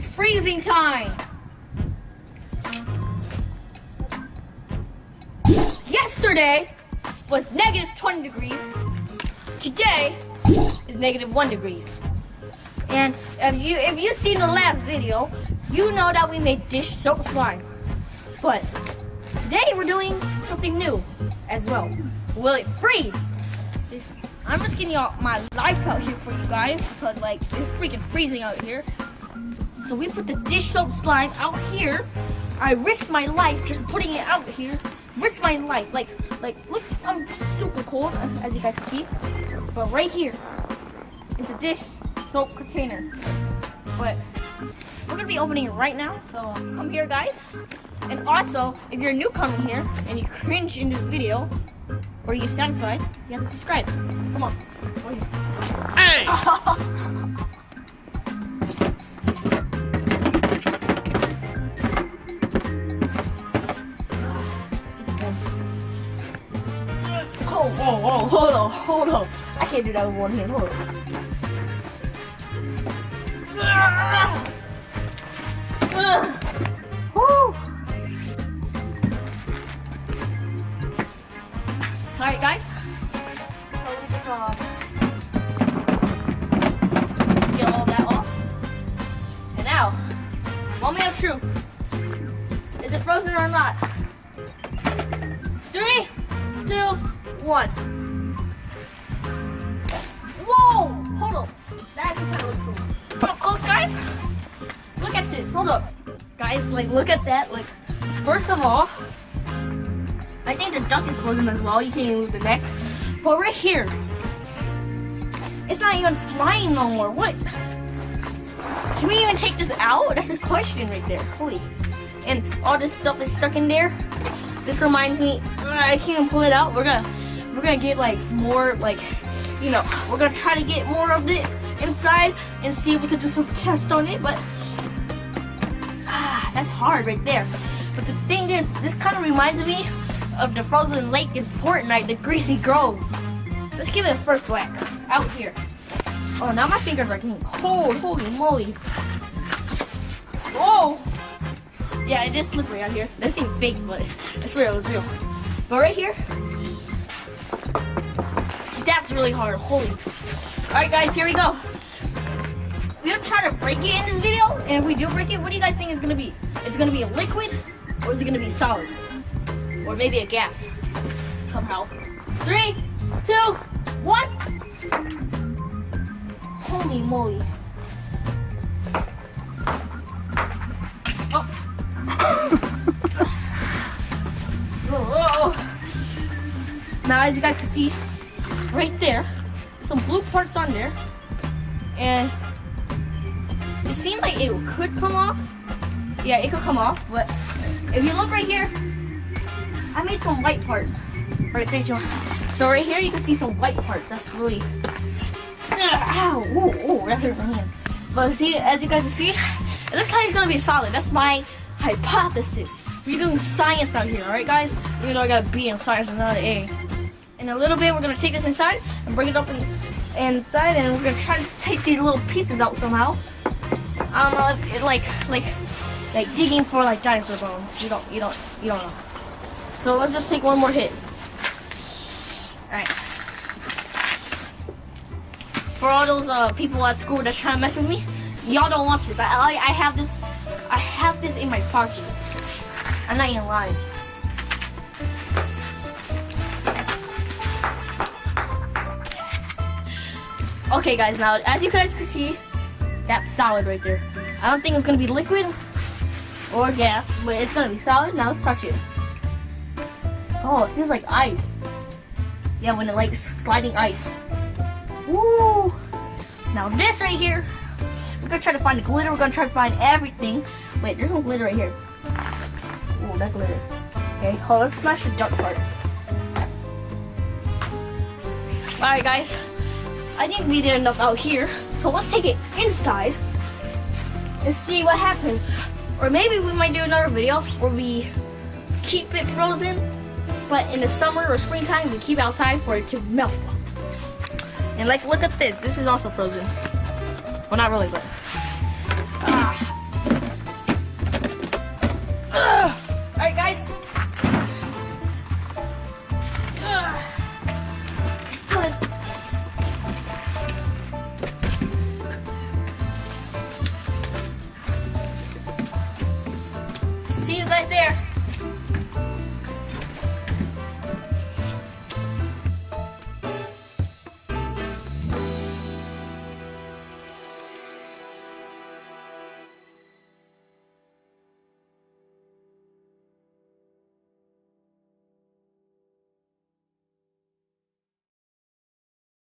It's freezing time. Yesterday was negative 20 degrees. Today is negative 1 degrees. And if you've seen the last video, you know that we made dish soap slime. But today we're doing something new as well. Will it freeze? I'm just getting all my life out here for you guys because like it's freaking freezing out here. So we put the dish soap slime out here. I risked my life just putting it out here. Risk my life. Like look, I'm super cold as you guys can see. But right here is the dish soap container. But we're gonna be opening it right now. So come here, guys. And also, if you're a newcomer here and you cringe in this video, or you're satisfied, you have to subscribe. Come on. Hey! Oh, hold on. I can't do that with one hand. Hold on. Woo. Alright, guys. So we just get all that off. And now, moment of truth. Is it frozen or not? 3, 2, 1. Whoa! Hold up. That actually kind of looks cool. Up close, guys. Look at this. Hold up. Guys, like, look at that. Like, first of all, I think the duck is frozen as well. You can't even move the neck. But right here, it's not even slime no more. What? Can we even take this out? That's a question right there. Holy. And all this stuff is stuck in there. This reminds me, I can't even pull it out. We're gonna get like more, like, you know, we're gonna try to get more of it inside and see if we can do some tests on it. But that's hard right there. But the thing is, this kind of reminds me of the frozen lake in Fortnite, the Greasy Grove. Let's give it a first whack out here. Oh, now my fingers are getting cold. Holy moly. Whoa. Yeah, it is slippery out here. That seemed fake, but I swear it was real. But right here, that's really hard. Holy. Alright, guys, here we go. We'll try to break it in this video, and if we do break it, what do you guys think it's gonna be? It's gonna be a liquid, or is it gonna be solid? Or maybe a gas, somehow. 3, 2, 1. Holy moly. Oh. Whoa. Now, as you guys can see, right there, some blue parts on there, and it seems like it could come off. Yeah, it could come off, but if you look right here, I made some white parts right there too. So right here you can see some white parts. That's really, ow, ooh, that hurt my hand. But see, as you guys can see, it looks like it's gonna be solid. That's my hypothesis. We're doing science out here, alright guys? Even though I got a B in science and not an A. In a little bit, we're gonna take this inside and bring it up inside, and we're gonna try to take these little pieces out somehow. I don't know if it like digging for like dinosaur bones. You don't know. So let's just take one more hit. Alright. For all those people at school that's trying to mess with me, y'all don't want this. I have this in my pocket. I'm not even lying. Okay guys, now as you guys can see, that's solid right there. I don't think it's gonna be liquid or gas, but it's gonna be solid. Now let's touch it. Oh, it feels like ice. Yeah, when it like sliding ice. Woo! Now this right here, we're gonna try to find the glitter. We're gonna try to find everything. Wait, there's some glitter right here. Ooh, that glitter. Okay, hold on, let's smash the duck part. Alright guys, I think we did enough out here. So let's take it inside and see what happens. Or maybe we might do another video where we keep it frozen, but in the summer or springtime we keep it outside for it to melt. And like, look at this. This is also frozen. Well, not really, but Alright, guys. See you guys there.